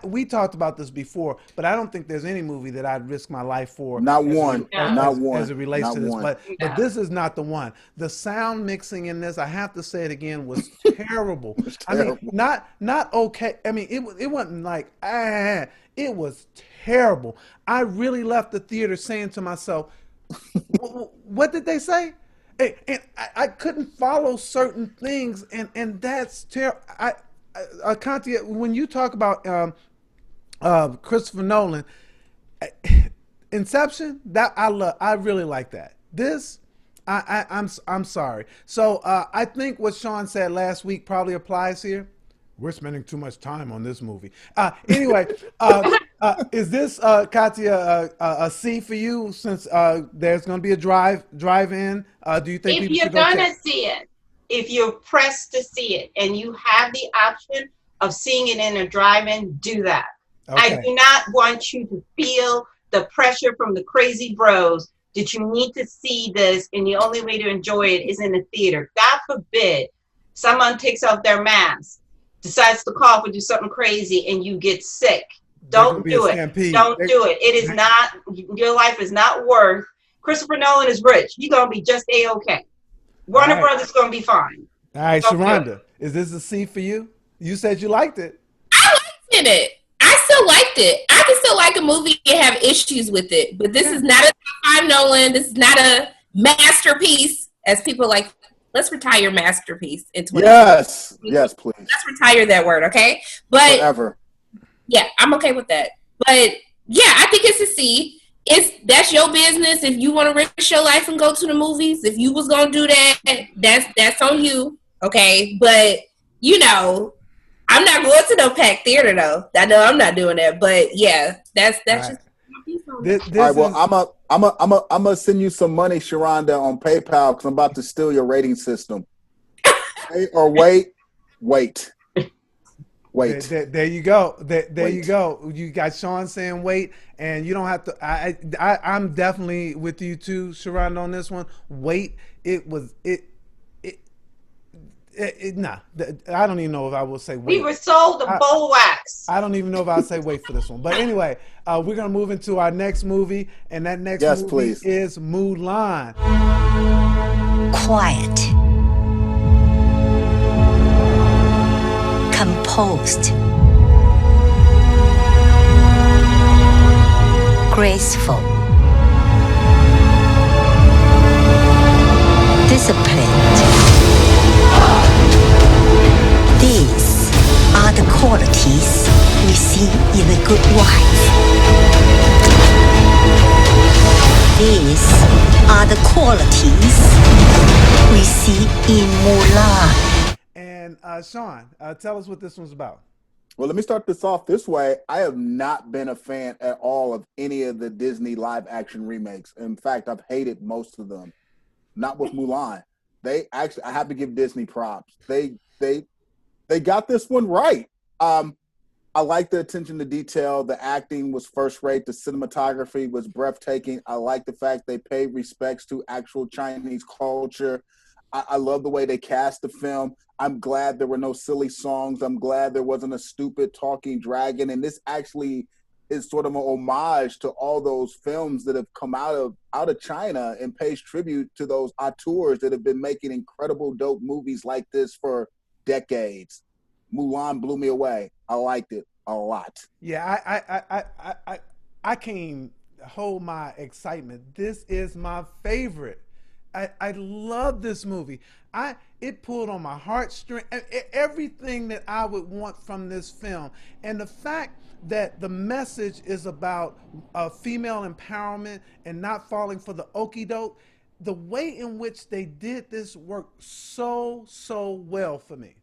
We talked about this before, but I don't think there's any movie that I'd risk my life for. Not one. As it relates Not to this. one. But this is not the one. The sound mixing in this, I have to say it again, was terrible. I mean, not okay. I mean, it wasn't like it was terrible. I really left the theater saying to myself, what did they say? And I couldn't follow certain things, and that's terrible. Conti, when you talk about Christopher Nolan, Inception, that I really like that. This, I'm sorry. So I think what Sean said last week probably applies here. We're spending too much time on this movie. Anyway, is this, Katya, a C for you since there's going to be a drive-in? Do you think if people you're should go going to see it, if you're pressed to see it and you have the option of seeing it in a drive-in, do that. Okay. I do not want you to feel the pressure from the crazy bros that you need to see this and the only way to enjoy it is in the theater. God forbid someone takes off their mask, decides to cough or do something crazy and you get sick. Don't do it. Don't do it. It is not, your life is not worth. Christopher Nolan is rich. You're going to be just A-okay. Warner Brothers going to be fine. All right, Sharonda, is this a C for you? You said you liked it. I liked it. I still liked it. I can still like a movie and have issues with it. But this is not a top 5 Nolan. This is not a masterpiece, as people like Let's retire masterpiece in 20. Yes, yes, please. Let's retire that word, okay? But forever. Yeah, I'm okay with that. But yeah, I think it's a C. That's your business. If you want to risk your life and go to the movies, if you was gonna do that, that's on you. Okay, but you know, I'm not going to no packed theater though. I know I'm not doing that. But yeah, that's Right. just my piece on This, that. this All right, well, is, I'm gonna send you some money, Sharonda, on PayPal because I'm about to steal your rating system. Wait. There you go. There you go. You got Sean saying wait, and you don't have to. I'm definitely with you too, Sharon, on this one. Wait. Nah. I don't even know if I will say wait. We were sold the bowl wax. I don't even know if I'll say wait for this one. But anyway, we're gonna move into our next movie, and that next movie please. is Mulan. Quiet. Composed, graceful, disciplined. These are the qualities we see in a good wife. These are the qualities we see in Mulan. And Sean, tell us what this one's about. Well, let me start this off this way. I have not been a fan at all of any of the Disney live action remakes. In fact, I've hated most of them. Not with Mulan. I have to give Disney props. They got this one right. I like the attention to detail. The acting was first rate. The cinematography was breathtaking. I like the fact they paid respects to actual Chinese culture. I love the way they cast the film. I'm glad there were no silly songs. I'm glad there wasn't a stupid talking dragon. And this actually is sort of an homage to all those films that have come out of China and pays tribute to those auteurs that have been making incredible, dope movies like this for decades. Mulan blew me away. I liked it a lot. Yeah, I can't hold my excitement. This is my favorite. I love this movie. It pulled on my heartstring. Everything that I would want from this film, and the fact that the message is about female empowerment and not falling for the okie doke. The way in which they did this worked so well for me.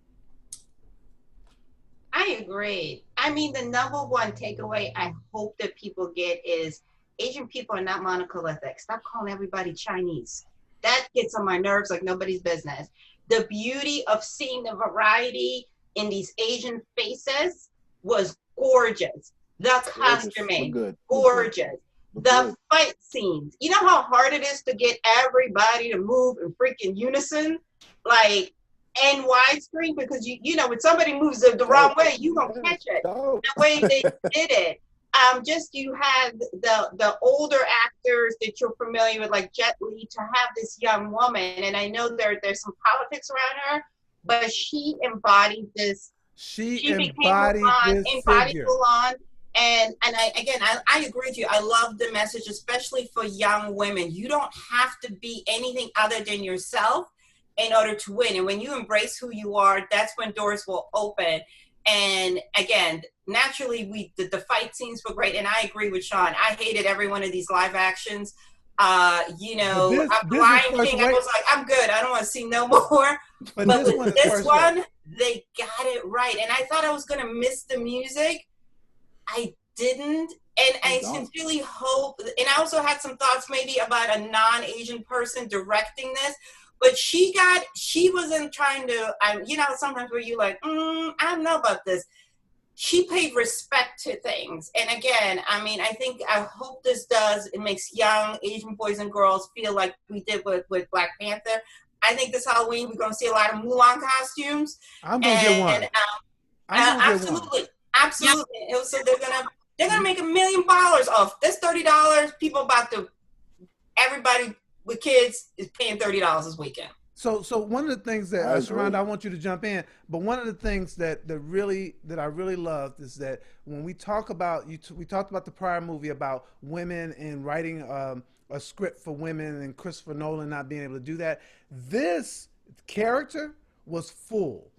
I agree. I mean, the number one takeaway I hope that people get is Asian people are not monolithic. Stop calling everybody Chinese. That gets on my nerves like nobody's business. The beauty of seeing the variety in these Asian faces was gorgeous. The costuming, gorgeous. The fight scenes. You know how hard it is to get everybody to move in freaking unison? Like, and widescreen, because you know when somebody moves the wrong way, you gonna catch it. The way they did it. Just you had the older actors that you're familiar with, like Jet Li, to have this young woman, and I know there's some politics around her, but she embodied this. She embodied Mulan. And I agree with you. I love the message, especially for young women. You don't have to be anything other than yourself in order to win. And when you embrace who you are, that's when doors will open. And again, naturally, the fight scenes were great. And I agree with Sean. I hated every one of these live actions. Lion King, I was like, I'm good. I don't want to see no more. But with this one, they got it right. And I thought I was going to miss the music. I didn't. And I sincerely hope, and I also had some thoughts maybe about a non-Asian person directing this. But she wasn't trying to, sometimes where you like, I don't know about this. She paid respect to things. And again, I hope this it makes young Asian boys and girls feel like we did with Black Panther. I think this Halloween, we're going to see a lot of Mulan costumes. I'm going to get one. Absolutely. Yeah. So they're going to make $1 million off. That's $30. Everybody with kids is paying $30 this weekend. So one of the things that Sharonda, I want you to jump in, but one of the things that I really loved is that when we talk about we talked about the prior movie about women and writing a script for women and Christopher Nolan not being able to do that. This character was full.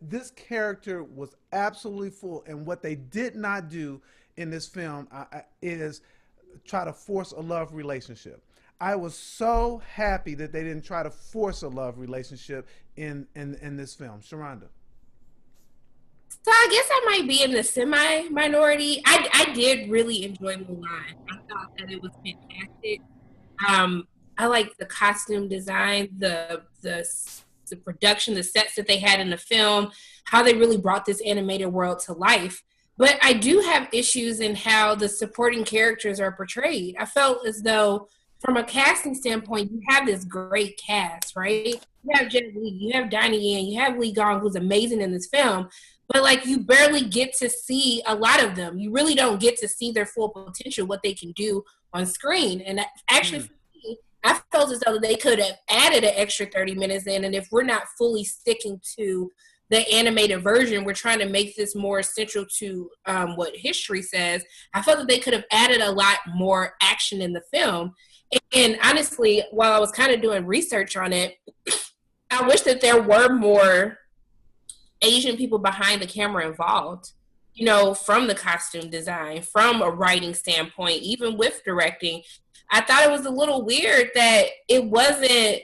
This character was absolutely full, and what they did not do in this film is try to force a love relationship. I was so happy that they didn't try to force a love relationship in this film. Sharonda. So I guess I might be in the semi-minority. I did really enjoy Mulan. I thought that it was fantastic. I like the costume design, the production, the sets that they had in the film, how they really brought this animated world to life. But I do have issues in how the supporting characters are portrayed. I felt as though, from a casting standpoint, you have this great cast, right? You have Jet Li, you have Donnie Yen, you have Lee Gong, who's amazing in this film. But like, you barely get to see a lot of them. You really don't get to see their full potential, what they can do on screen. And actually, for me, I felt as though they could have added an extra 30 minutes in. And if we're not fully sticking to the animated version, we're trying to make this more essential to what history says. I felt that they could have added a lot more action in the film. And honestly, while I was kind of doing research on it, I wish that there were more Asian people behind the camera involved, you know, from the costume design, from a writing standpoint, even with directing. I thought it was a little weird that it wasn't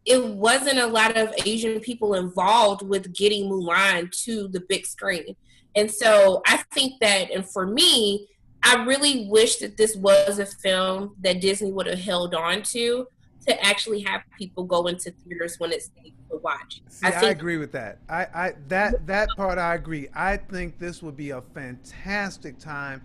a lot of Asian people involved with getting Mulan to the big screen. And so I think that, and for me, I really wish that this was a film that Disney would have held on to actually have people go into theaters when it's safe to watch. See, I agree with that. That part I agree. I think this would be a fantastic time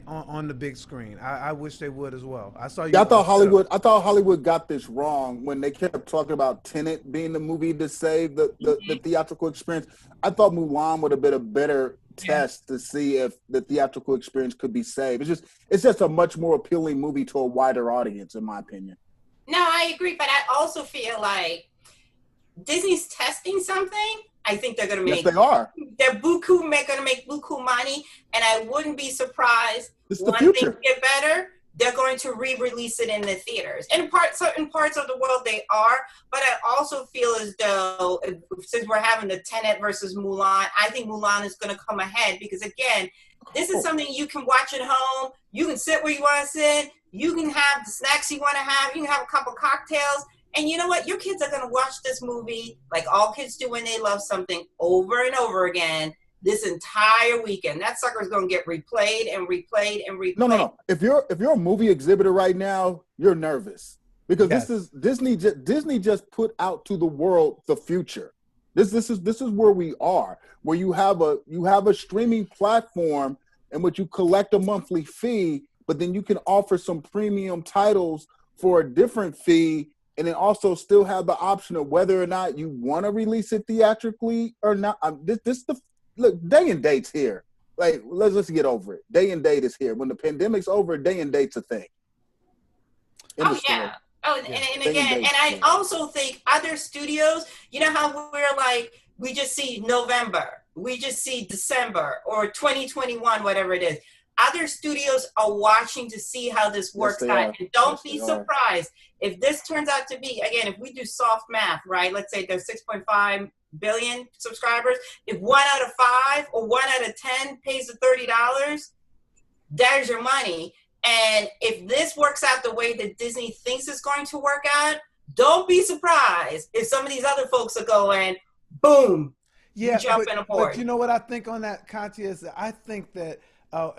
on the big screen. I wish they would as well. I saw you. Yeah, I thought Hollywood got this wrong when they kept talking about Tenet being the movie to save the theatrical experience. I thought Mulan would have been a better test to see if the theatrical experience could be saved. It's just a much more appealing movie to a wider audience, in my opinion. No, I agree, but I also feel like Disney's testing something. I think they're going to make. Yes, they are. They're going to make buku money, and I wouldn't be surprised when things get better. They're going to re-release it in the theaters. And certain parts of the world they are, but I also feel as though since we're having the Tenet versus Mulan, I think Mulan is going to come ahead because again, this is something you can watch at home. You can sit where you want to sit. You can have the snacks you want to have. You can have a couple cocktails. And you know what? Your kids are going to watch this movie like all kids do when they love something over and over again this entire weekend. That sucker is going to get replayed and replayed and replayed. No. If you're a movie exhibitor right now, you're nervous because this is Disney just put out to the world the future. This is where we are, where you have a streaming platform in which you collect a monthly fee, but then you can offer some premium titles for a different fee, and then also still have the option of whether or not you want to release it theatrically or not. Look, day and date's here. Like, let's get over it. Day and date is here. When the pandemic's over, day and date's a thing. Yeah. Oh, and again, and I also think other studios, you know how we're like, we just see November, we just see December or 2021, whatever it is. Other studios are watching to see how this works out. And don't be surprised if this turns out to be, again, if we do soft math, right? Let's say there's 6.5 billion subscribers. If 1 out of 5 or 1 out of 10 pays the $30, there's your money. And if this works out the way that Disney thinks it's going to work out, don't be surprised if some of these other folks are going, boom, jump in a port. But you know what I think on that, Katya, is I think that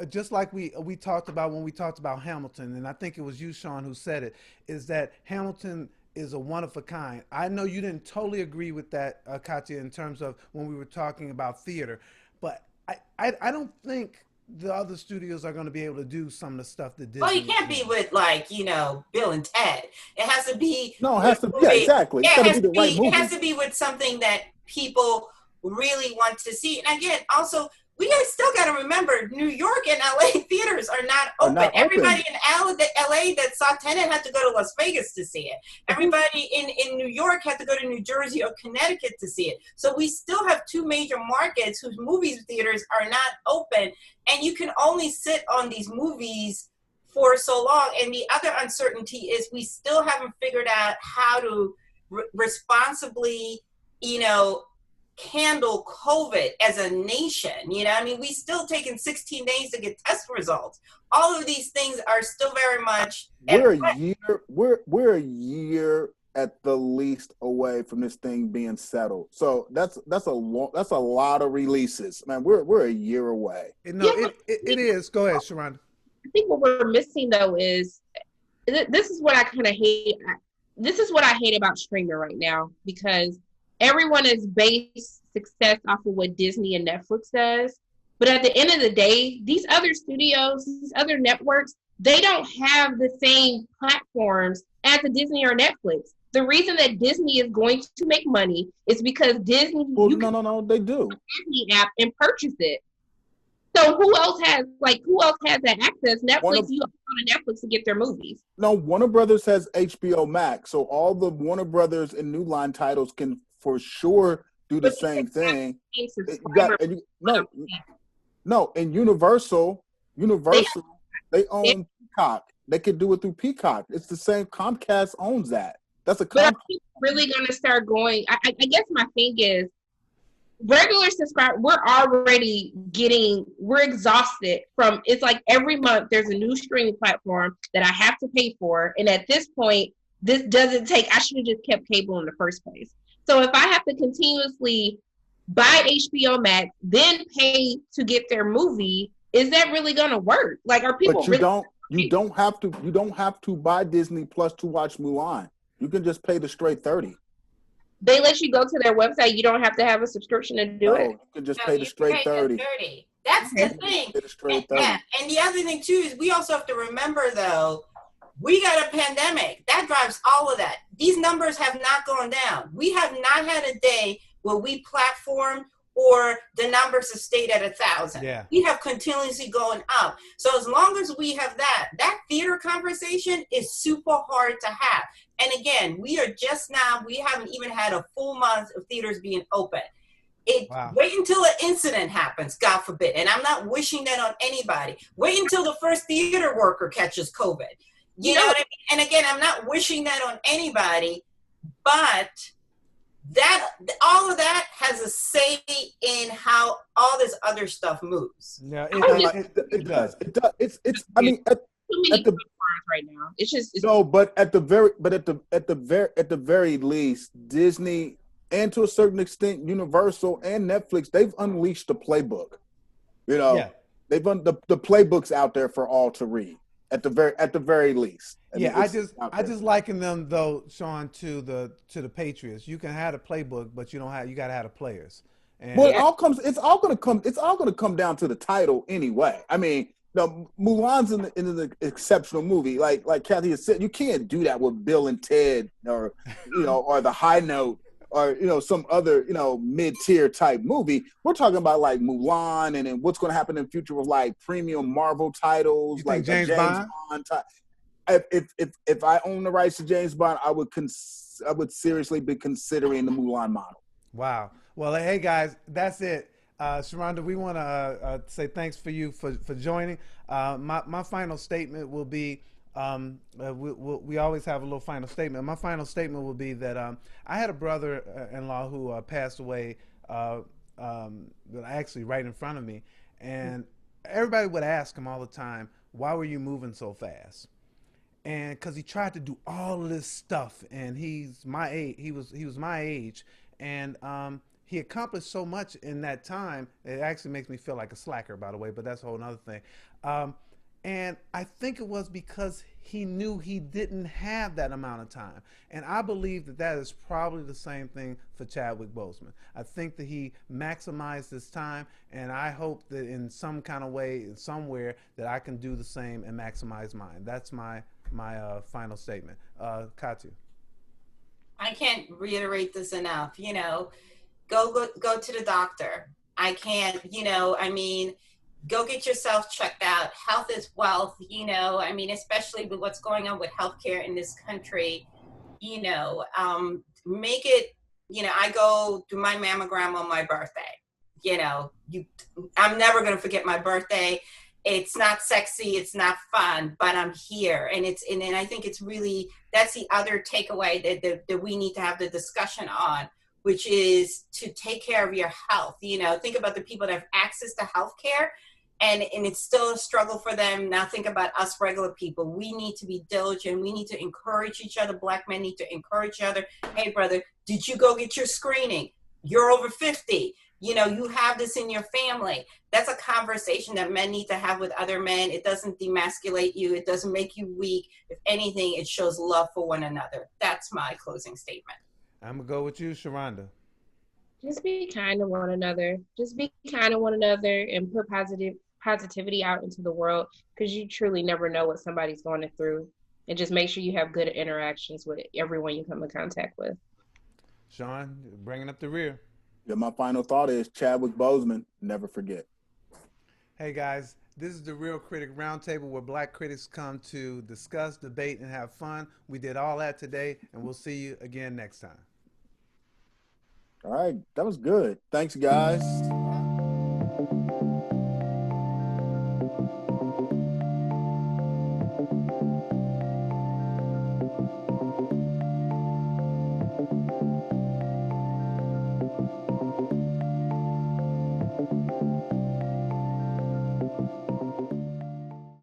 just like we talked about when we talked about Hamilton, and I think it was you, Sean, who said it, is that Hamilton is a one of a kind. I know you didn't totally agree with that, Katya, in terms of when we were talking about theater, but I don't think the other studios are going to be able to do some of the stuff that Disney. Well, you can't be with Bill and Ted. It has to be. No, it has to. Yeah, exactly. Yeah, it has to be with something that people really want to see. And again, also, we still got to remember, New York and LA theaters are not open. Everybody in LA that saw Tenet had to go to Las Vegas to see it. Everybody in New York had to go to New Jersey or Connecticut to see it. So we still have 2 major markets whose movie theaters are not open. And you can only sit on these movies for so long. And the other uncertainty is we still haven't figured out how to responsibly, handle COVID as a nation. I mean, we still taking 16 days to get test results. All of these things are still very much. We're a year at the least away from this thing being settled. So that's a lot of releases, man. We're a year away. No, it is. Go ahead, Sharonda. I think what we're missing though is this is what I kind of hate. This is what I hate about streaming right now, because everyone is based success off of what Disney and Netflix does. But at the end of the day, these other studios, these other networks, they don't have the same platforms as a Disney or Netflix. The reason that Disney is going to make money is because Disney, no, they do. Disney app and purchase it. So who else has that access? Netflix, you go to Netflix to get their movies. No, Warner Brothers has HBO Max, so all the Warner Brothers and New Line titles can for sure do the same thing. And Universal, they own Peacock. They could do it through Peacock. It's the same. Comcast owns that. That's a Comcast. But are people really going to start going? I guess my thing is, regular subscribe, we're exhausted from, it's like every month there's a new streaming platform that I have to pay for. And at this point, I should have just kept cable in the first place. So if I have to continuously buy HBO Max, then pay to get their movie, is that really going to work? Like, are people you don't have to buy Disney Plus to watch Mulan. You can just pay the straight $30. They let you go to their website. You don't have to have a subscription to do it. You can just pay the straight $30. That's the thing. And the other thing too is we also have to remember though, we got a pandemic that drives all of that. These numbers have not gone down. We have not had a day where we platformed or the numbers have stayed at 1,000. Yeah. We have continuously going up. So as long as we have that theater conversation is super hard to have. And again, we haven't even had a full month of theaters being open. Wait until an incident happens, God forbid. And I'm not wishing that on anybody. Wait until the first theater worker catches COVID. You know what I mean? And again, I'm not wishing that on anybody, but all of that has a say in how all this other stuff moves. Yeah, it does. It does. It's. I mean, at the right now, it's just but at the very least, Disney and to a certain extent, Universal and Netflix, they've unleashed the playbook. They've the playbook's out there for all to read. At the very least. I just liken them though, Sean, to the Patriots. You can have a playbook, but you got to have the players. And it's all gonna come down to the title anyway. I mean, Mulan's in an exceptional movie. Like Kathy has said, you can't do that with Bill and Ted or or The High Note or some other mid-tier type movie. We're talking about like Mulan and then what's going to happen in the future with like premium Marvel titles, you like James Bond. If I own the rights to James Bond, I would seriously be considering the Mulan model. Wow. Well, hey guys, that's it. Sharonda, we want to say thanks for joining. My final statement will be. We always have a little final statement. My final statement will be that I had a brother-in-law who passed away actually right in front of me, and everybody would ask him all the time, why were you moving so fast? And because he tried to do all of this stuff, and he's my age, he was my age, and he accomplished so much in that time. It actually makes me feel like a slacker, by the way, but that's a whole other thing. And I think it was because he knew he didn't have that amount of time. And I believe that is probably the same thing for Chadwick Boseman. I think that he maximized his time, and I hope that in some kind of way, somewhere, that I can do the same and maximize mine. That's my final statement. Katya. I can't reiterate this enough. Go to the doctor. I can't, go get yourself checked out. Health is wealth, especially with what's going on with healthcare in this country, make it, I go do my mammogram on my birthday. I'm never going to forget my birthday. It's not sexy. It's not fun, but I'm here. And I think it's really that's the other takeaway that we need to have the discussion on, which is to take care of your health. You know, think about the people that have access to health care, and it's still a struggle for them. Now think about us regular people. We need to be diligent. We need to encourage each other. Black men need to encourage each other. Hey, brother, did you go get your screening? You're over 50. You know, you have this in your family. That's a conversation that men need to have with other men. It doesn't demasculate you. It doesn't make you weak. If anything, it shows love for one another. That's my closing statement. I'm going to go with you, Sharonda. Just be kind to one another. Just be kind to one another and put positivity out into the world, because you truly never know what somebody's going through. And just make sure you have good interactions with everyone you come in contact with. Sean, bringing up the rear. Yeah, my final thought is Chadwick Boseman, never forget. Hey guys, this is the Reel Critic Roundtable, where Black critics come to discuss, debate, and have fun. We did all that today, and we'll see you again next time. All right, that was good. Thanks, guys.